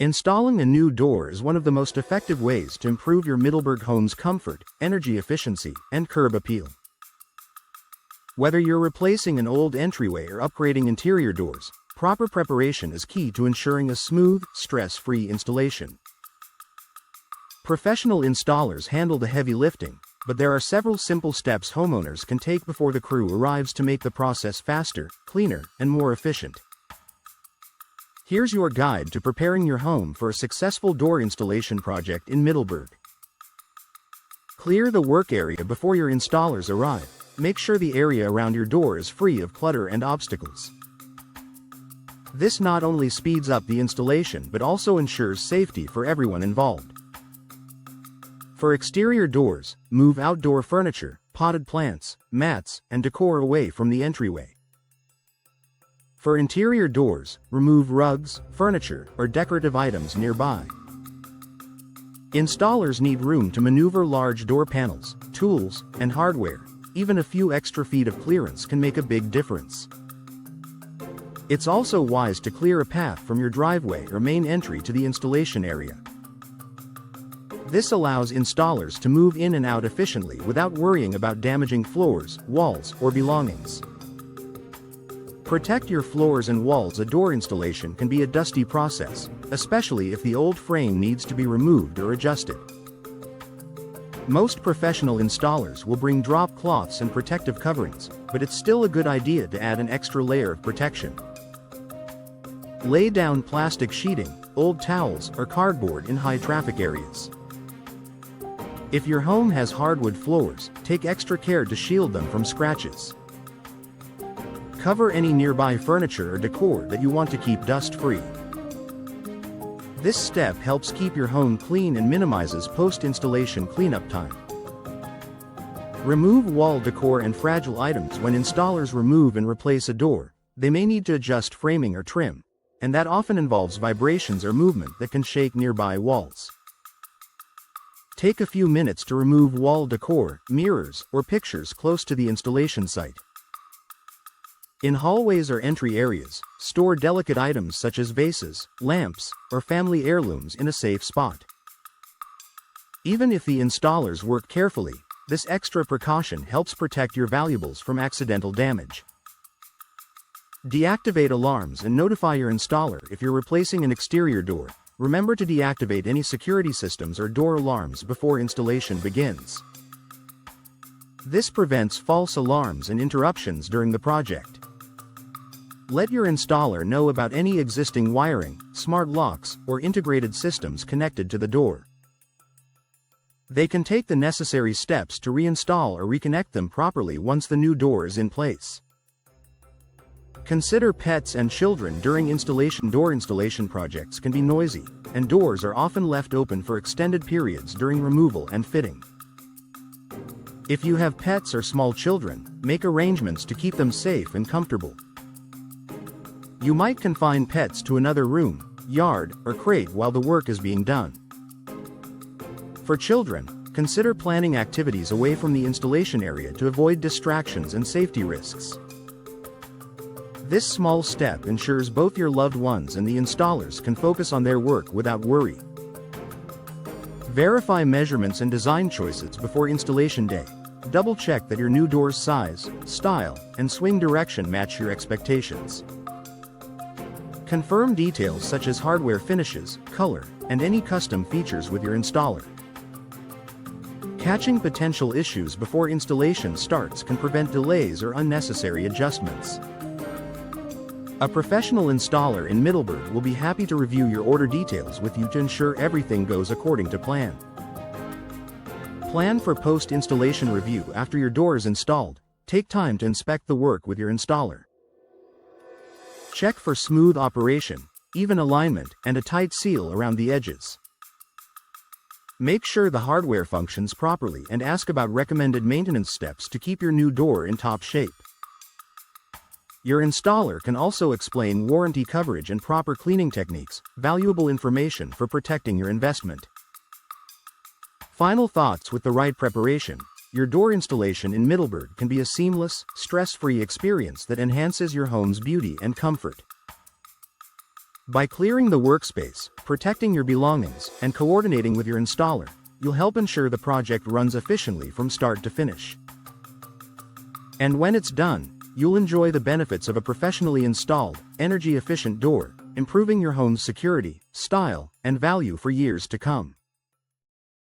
Installing a new door is one of the most effective ways to improve your Middleburg home's comfort, energy efficiency, and curb appeal. Whether you're replacing an old entryway or upgrading interior doors, proper preparation is key to ensuring a smooth, stress-free installation. Professional installers handle the heavy lifting, but there are several simple steps homeowners can take before the crew arrives to make the process faster, cleaner, and more efficient. Here's your guide to preparing your home for a successful door installation project in Middleburg. Clear the work area before your installers arrive. Make sure the area around your door is free of clutter and obstacles. This not only speeds up the installation but also ensures safety for everyone involved. For exterior doors, move outdoor furniture, potted plants, mats, and decor away from the entryway. For interior doors, remove rugs, furniture, or decorative items nearby. Installers need room to maneuver large door panels, tools, and hardware. Even a few extra feet of clearance can make a big difference. It's also wise to clear a path from your driveway or main entry to the installation area. This allows installers to move in and out efficiently without worrying about damaging floors, walls, or belongings. Protect your floors and walls. A door installation can be a dusty process, especially if the old frame needs to be removed or adjusted. Most professional installers will bring drop cloths and protective coverings, but it's still a good idea to add an extra layer of protection. Lay down plastic sheeting, old towels, or cardboard in high traffic areas. If your home has hardwood floors, take extra care to shield them from scratches. Cover any nearby furniture or decor that you want to keep dust-free. This step helps keep your home clean and minimizes post-installation cleanup time. Remove wall decor and fragile items. When installers remove and replace a door, they may need to adjust framing or trim, and that often involves vibrations or movement that can shake nearby walls. Take a few minutes to remove wall decor, mirrors, or pictures close to the installation site. In hallways or entry areas, store delicate items such as vases, lamps, or family heirlooms in a safe spot. Even if the installers work carefully, this extra precaution helps protect your valuables from accidental damage. Deactivate alarms and notify your installer if you're replacing an exterior door. Remember to deactivate any security systems or door alarms before installation begins. This prevents false alarms and interruptions during the project. Let your installer know about any existing wiring, smart locks, or integrated systems connected to the door. They can take the necessary steps to reinstall or reconnect them properly once the new door is in place. Consider pets and children during installation. Door installation projects can be noisy, and doors are often left open for extended periods during removal and fitting. If you have pets or small children, make arrangements to keep them safe and comfortable. You might confine pets to another room, yard, or crate while the work is being done. For children, consider planning activities away from the installation area to avoid distractions and safety risks. This small step ensures both your loved ones and the installers can focus on their work without worry. Verify measurements and design choices before installation day. Double-check that your new door's size, style, and swing direction match your expectations. Confirm details such as hardware finishes, color, and any custom features with your installer. Catching potential issues before installation starts can prevent delays or unnecessary adjustments. A professional installer in Middleburg will be happy to review your order details with you to ensure everything goes according to plan. Plan for post-installation review. After your door is installed, take time to inspect the work with your installer. Check for smooth operation, even alignment, and a tight seal around the edges. Make sure the hardware functions properly and ask about recommended maintenance steps to keep your new door in top shape. Your installer can also explain warranty coverage and proper cleaning techniques, valuable information for protecting your investment. Final thoughts: with the right preparation, your door installation in Middleburg can be a seamless, stress-free experience that enhances your home's beauty and comfort. By clearing the workspace, protecting your belongings, and coordinating with your installer, you'll help ensure the project runs efficiently from start to finish. And when it's done, you'll enjoy the benefits of a professionally installed, energy-efficient door, improving your home's security, style, and value for years to come.